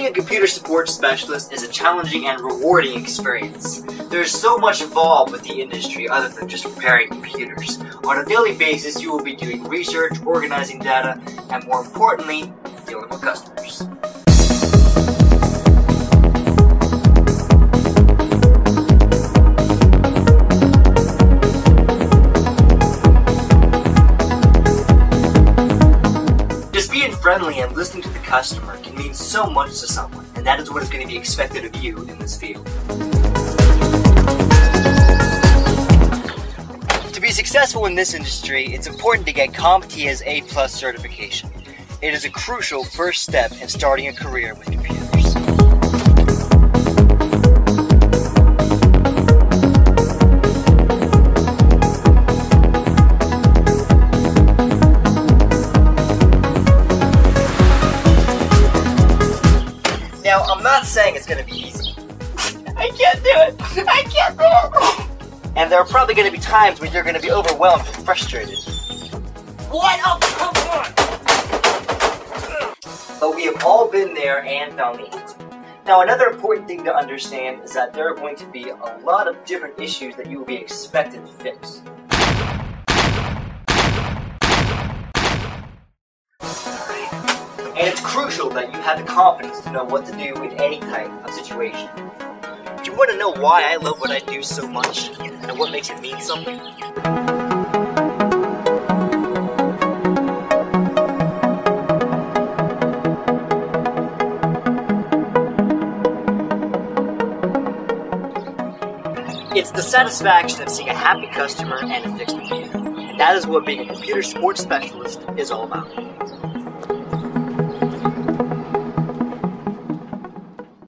Being a computer support specialist is a challenging and rewarding experience. There is so much involved with the industry other than just repairing computers. On a daily basis, you will be doing research, organizing data, and more importantly, dealing with customers. Friendly and listening to the customer can mean so much to someone, and that is what is going to be expected of you in this field. To be successful in this industry, it's important to get CompTIA's A+ certification. It is a crucial first step in starting a career with computers. Now, I'm not saying it's going to be easy. I can't do it! I can't do it! And there are probably going to be times when you're going to be overwhelmed and frustrated. What? Oh, come on! But we have all been there and found the answer. Now, another important thing to understand is that there are going to be a lot of different issues that you will be expected to fix. And it's crucial that you have the confidence to know what to do in any type of situation. Do you want to know why I love what I do so much, and what makes it mean something? It's the satisfaction of seeing a happy customer and a fixed computer. And that is what being a computer support specialist is all about.